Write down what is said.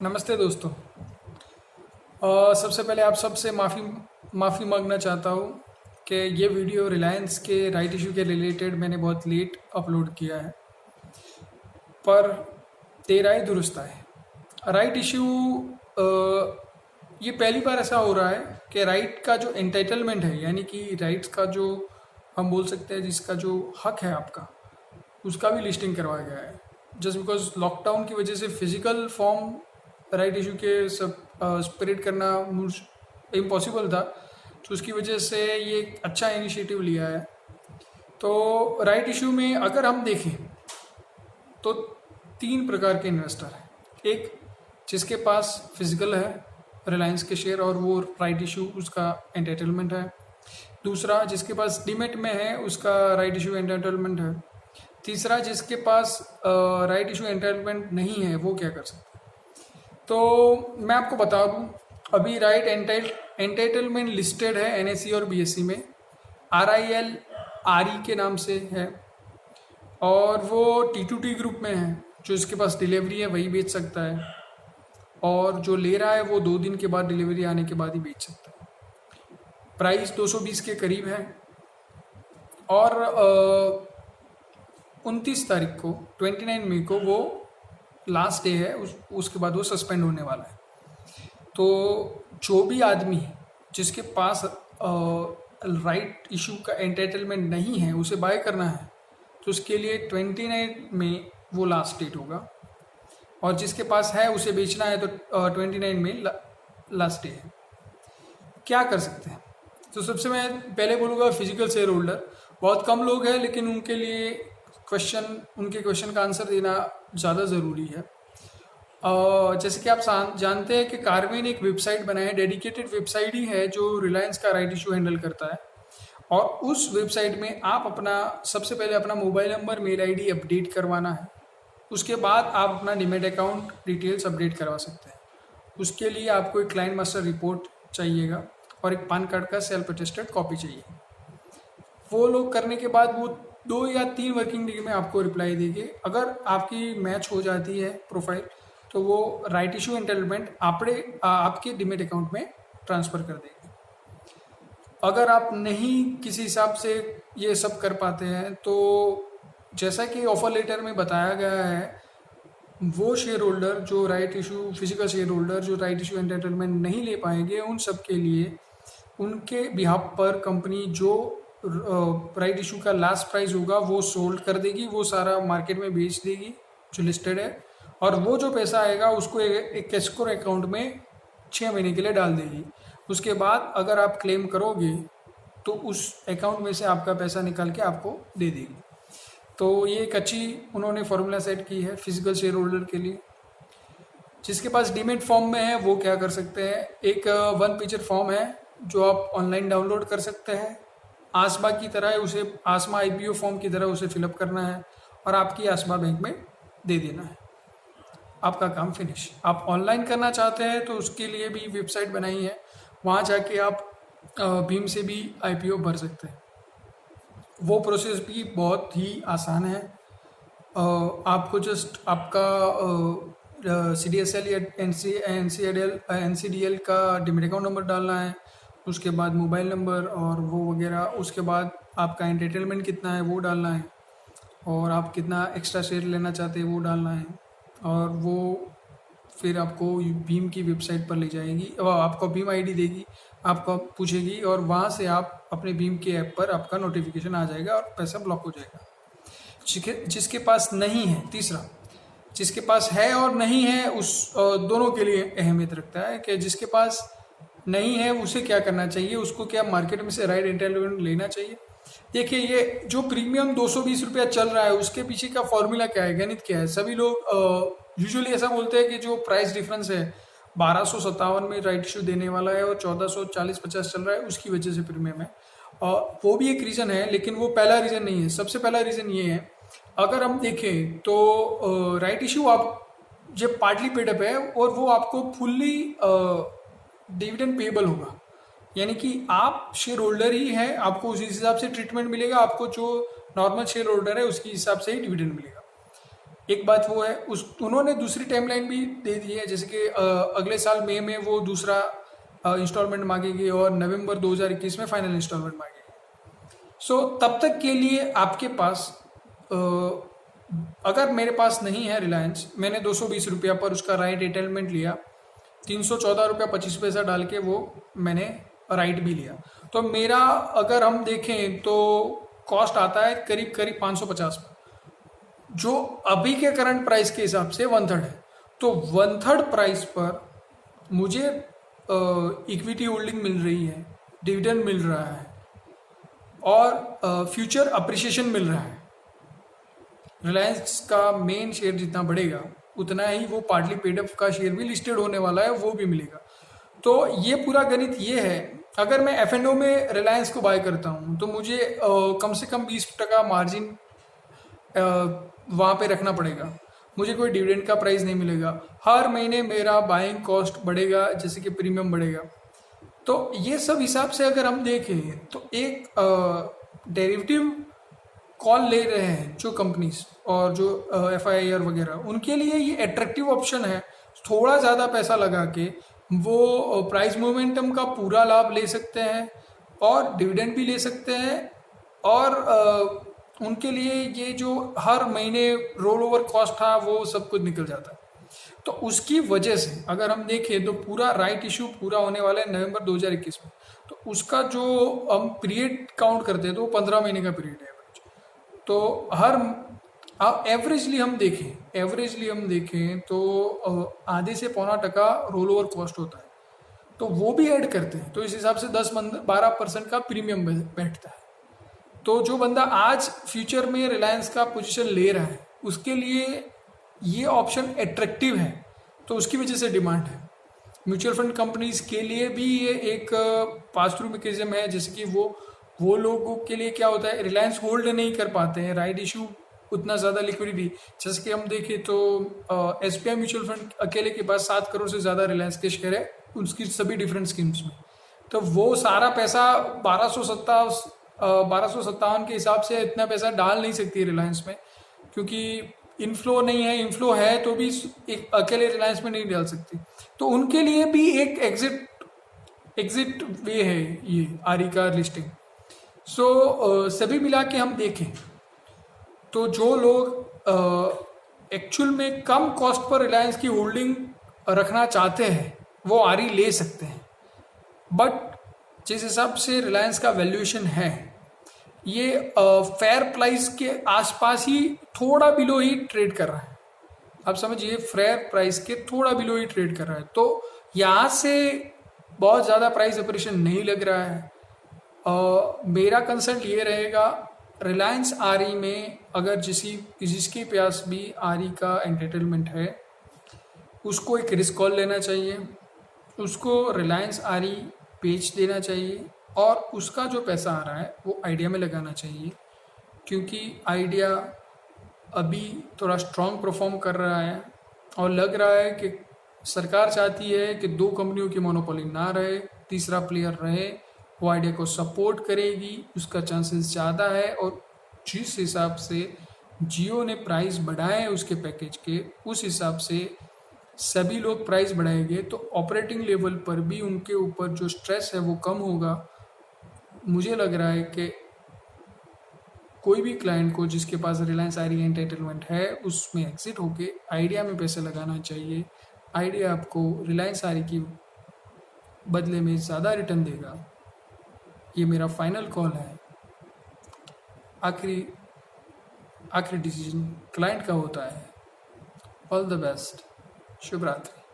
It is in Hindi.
नमस्ते दोस्तों। सबसे पहले आप सबसे माफ़ी मांगना चाहता हूँ कि ये वीडियो रिलायंस के राइट इशू के रिलेटेड मैंने बहुत लेट अपलोड किया है, पर देर आए दुरुस्त आए। राइट इशू ये पहली बार ऐसा हो रहा है कि राइट का जो एंटाइटलमेंट है, यानी कि राइट्स का जो हम बोल सकते हैं, जिसका जो हक है आपका, उसका भी लिस्टिंग करवाया गया है। जस्ट बिकॉज लॉकडाउन की वजह से फिजिकल फॉर्म राइट इशू के सब स्प्रेड करना इम्पॉसिबल था, तो उसकी वजह से ये एक अच्छा इनिशिएटिव लिया है। तो राइट इशू में अगर हम देखें तो तीन प्रकार के इन्वेस्टर हैं। एक जिसके पास फिजिकल है रिलायंस के शेयर और वो राइट इशू उसका एंटाइटलमेंट है। दूसरा जिसके पास डीमेट में है, उसका राइट इशू एंटाइटलमेंट है। तीसरा जिसके पास राइट इशू एंटाइटलमेंट नहीं है, वो क्या कर सकता है। तो मैं आपको बता दूं, अभी राइट एंटाइटलमेंट लिस्टेड है एनएसई और बीएसई में। आरआईएल आरई के नाम से है और वो टी2टी ग्रुप में है। जो इसके पास डिलीवरी है वही बेच सकता है, और जो ले रहा है वो 2 दिन के बाद डिलीवरी आने के बाद ही बेच सकता है। प्राइस 220 के करीब है और 29 तारीख को 29 मई को वो लास्ट डे है, उसके बाद वो सस्पेंड होने वाला है। तो जो भी आदमी जिसके पास राइट इशू का एंटाइटलमेंट नहीं है, उसे बाय करना है, तो उसके लिए 29 में वो लास्ट डेट होगा, और जिसके पास है उसे बेचना है तो 29 में लास्ट डे है। क्या कर सकते हैं? तो सबसे मैं पहले बोलूँगा फिजिकल शेयर होल्डर। बहुत कम लोग हैं, लेकिन उनके लिए उनके क्वेश्चन का आंसर देना ज़्यादा ज़रूरी है। जैसे कि आप जानते हैं कि कारवेन एक वेबसाइट बनाए, डेडिकेटेड वेबसाइट ही है जो रिलायंस का राइट इशू हैंडल करता है। और उस वेबसाइट में आप सबसे पहले अपना mobile number, mail ID update करवाना है। उसके बाद आप अपना डीमैट अकाउंट डिटेल्स अपडेट करवा सकते हैं। उसके लिए आपको एक क्लाइंट मास्टर रिपोर्ट चाहिएगा और एक पैन कार्ड का सेल्फ अटेस्टेड कॉपी चाहिए। वो लोग करने के बाद वो 2 या 3 वर्किंग डे में आपको रिप्लाई देंगे। अगर आपकी मैच हो जाती है प्रोफाइल, तो वो राइट इशू एंटाइटलमेंट आपके डीमैट अकाउंट में ट्रांसफ़र कर देंगे। अगर आप नहीं किसी हिसाब से ये सब कर पाते हैं, तो जैसा कि ऑफर लेटर में बताया गया है, वो शेयर होल्डर जो फिजिकल शेयर होल्डर जो राइट इशू एंटाइटलमेंट नहीं ले पाएंगे, उन सब के लिए उनके बिहाफ पर कंपनी जो राइट इशू का लास्ट प्राइस होगा वो सोल्ड कर देगी, वो सारा मार्केट में बेच देगी जो लिस्टेड है, और वो जो पैसा आएगा उसको एक एस्क्रो अकाउंट में 6 महीने के लिए डाल देगी। उसके बाद अगर आप क्लेम करोगे तो उस अकाउंट में से आपका पैसा निकाल के आपको दे देगी। तो ये एक अच्छी उन्होंने फॉर्मूला सेट की है फिजिकल शेयर होल्डर के लिए। जिसके पास डीमेट फॉर्म में है वो क्या कर सकते हैं, एक 1 पेजर फॉर्म है जो आप ऑनलाइन डाउनलोड कर सकते हैं। आसमा की तरह है, उसे आसमा आईपीओ फॉर्म की तरह उसे फिलअप करना है और आपकी आसमा बैंक में दे देना है। आपका काम फिनिश। आप ऑनलाइन करना चाहते हैं तो उसके लिए भी वेबसाइट बनाई है, वहाँ जाके आप भीम से भी आईपीओ भर सकते हैं। वो प्रोसेस भी बहुत ही आसान है। आपको जस्ट आपका CDSL या NCDL का डीमैट अकाउंट नंबर डालना है, उसके बाद मोबाइल नंबर और वो वगैरह, उसके बाद आपका एंटाइटलमेंट कितना है वो डालना है, और आप कितना एक्स्ट्रा शेयर लेना चाहते हैं वो डालना है, और वो फिर आपको भीम की वेबसाइट पर ले जाएगी और आपको भीम आईडी देगी, आपको पूछेगी, और वहाँ से आप अपने भीम के ऐप पर आपका नोटिफिकेशन आ जाएगा और पैसा ब्लॉक हो जाएगा। जिसके पास नहीं है, तीसरा जिसके पास है और नहीं है, उस दोनों के लिए अहमियत रखता है कि जिसके पास नहीं है उसे क्या करना चाहिए, उसको क्या मार्केट में से राइट एंटाइटलमेंट लेना चाहिए। देखिए, ये जो प्रीमियम 220 रुपया चल रहा है उसके पीछे का फॉर्मूला क्या है, गणित क्या है। सभी लोग यूजुअली ऐसा बोलते हैं कि जो प्राइस डिफरेंस है 1257 में राइट इशू देने वाला है और 1440-50 चल रहा है, उसकी वजह से प्रीमियम है, और वो भी एक रीज़न है, लेकिन वो पहला रीज़न नहीं है। सबसे पहला रीज़न ये है, अगर हम देखें तो राइट इशू आप जब पार्टली पेडअप है और वो आपको फुल्ली डिविडेंड पेएबल होगा, यानी कि आप शेयर होल्डर ही हैं, आपको उसी हिसाब से ट्रीटमेंट मिलेगा, आपको जो नॉर्मल शेयर होल्डर है उसके हिसाब से ही डिविडेंड मिलेगा। एक बात वो है, उस उन्होंने दूसरी टाइमलाइन भी दे दी है, जैसे कि अगले साल मई में वो दूसरा इंस्टॉलमेंट मांगेगी और नवंबर 2021 में फाइनल इंस्टॉलमेंट मांगेगी। सो तब तक के लिए आपके पास अगर मेरे पास नहीं है रिलायंस, मैंने 220 रुपया पर उसका राइट एंटेलमेंट लिया, 314 रुपया 25 पैसा डाल के वो मैंने राइट भी लिया, तो मेरा अगर हम देखें तो कॉस्ट आता है करीब करीब 550, जो अभी के करंट प्राइस के हिसाब से 1/3 है। तो 1/3 प्राइस पर मुझे इक्विटी होल्डिंग मिल रही है, डिविडेंड मिल रहा है और फ्यूचर अप्रिसिएशन मिल रहा है। रिलायंस का मेन शेयर जितना बढ़ेगा उतना ही वो पार्टली पेड अप का शेयर भी लिस्टेड होने वाला है, वो भी मिलेगा। तो ये पूरा गणित ये है, अगर मैं F&O में रिलायंस को बाय करता हूँ तो मुझे कम से कम 20% मार्जिन वहाँ पे रखना पड़ेगा, मुझे कोई डिविडेंड का प्राइस नहीं मिलेगा, हर महीने मेरा बाइंग कॉस्ट बढ़ेगा जैसे कि प्रीमियम बढ़ेगा। तो ये सब हिसाब से अगर हम देखें तो एक डेरिवेटिव कॉल ले रहे हैं जो कंपनीज और जो FIR वगैरह, उनके लिए ये अट्रैक्टिव ऑप्शन है। थोड़ा ज़्यादा पैसा लगा के वो प्राइस मोमेंटम का पूरा लाभ ले सकते हैं और डिविडेंड भी ले सकते हैं, और उनके लिए ये जो हर महीने रोल ओवर कॉस्ट था वो सब कुछ निकल जाता है। तो उसकी वजह से अगर हम देखें तो पूरा राइट इशू पूरा होने वाला है नवंबर 2021 में, तो उसका जो हम पीरियड काउंट करते हैं तो वो 15 महीने का पीरियड है। तो हर एवरेजली हम देखें तो आधे से पौना टका रोल ओवर कॉस्ट होता है, तो वो भी ऐड करते हैं, तो इस हिसाब से 10-12% का प्रीमियम बैठता है। तो जो बंदा आज फ्यूचर में रिलायंस का पोजीशन ले रहा है उसके लिए ये ऑप्शन एट्रैक्टिव है, तो उसकी वजह से डिमांड है। म्यूचुअल फंड कंपनीज के लिए भी ये एक पास थ्रू मैकेनिज्म है, जैसे कि वो लोगों के लिए क्या होता है, रिलायंस होल्ड नहीं कर पाते हैं, राइट इशू उतना ज़्यादा लिक्विडिटी, जैसे कि हम देखें तो SBI म्यूचुअल फंड अकेले के पास 7 करोड़ से ज़्यादा रिलायंस के शेयर है उसकी सभी डिफरेंट स्कीम्स में। तो वो सारा पैसा 1257 के हिसाब से इतना पैसा डाल नहीं सकती है रिलायंस में, क्योंकि इनफ्लो नहीं है, इनफ्लो है तो भी एक अकेले रिलायंस में नहीं डाल सकती। तो उनके लिए भी एक एग्जिट वे है ये RE का लिस्टिंग। सो सभी मिला के हम देखें तो जो लोग एक्चुअल में कम कॉस्ट पर रिलायंस की होल्डिंग रखना चाहते हैं वो RE ले सकते हैं, बट जिस हिसाब से रिलायंस का वैल्यूएशन है ये फेयर प्राइस के आसपास ही थोड़ा बिलो ही ट्रेड कर रहा है। आप समझिए फेयर प्राइस के थोड़ा बिलो ही ट्रेड कर रहा है, तो यहाँ से बहुत ज़्यादा प्राइस ऑपरेशन नहीं लग रहा है। मेरा कंसर्न ये रहेगा, रिलायंस RE में अगर जिसके पास भी RE का एंटरटेनमेंट है उसको एक रिस्क कॉल लेना चाहिए, उसको रिलायंस RE बेच देना चाहिए और उसका जो पैसा आ रहा है वो आइडिया में लगाना चाहिए, क्योंकि आइडिया अभी थोड़ा स्ट्रॉन्ग परफॉर्म कर रहा है और लग रहा है कि सरकार चाहती है कि 2 कंपनियों की मोनोपोली ना रहे, तीसरा प्लेयर रहे, वो आइडिया को सपोर्ट करेगी, उसका चांसेस ज़्यादा है। और जिस हिसाब से जियो ने प्राइस बढ़ाए उसके पैकेज के, उस हिसाब से सभी लोग प्राइस बढ़ाएंगे तो ऑपरेटिंग लेवल पर भी उनके ऊपर जो स्ट्रेस है वो कम होगा। मुझे लग रहा है कि कोई भी क्लाइंट को जिसके पास रिलायंस RE एंटरटेनमेंट है उसमें एग्जिट होके आइडिया में पैसे लगाना चाहिए। आइडिया आपको रिलायंस RE की बदले में ज़्यादा रिटर्न देगा। ये मेरा फाइनल कॉल है, आखिरी डिसीजन क्लाइंट का होता है। ऑल द बेस्ट, शुभ रात्रि।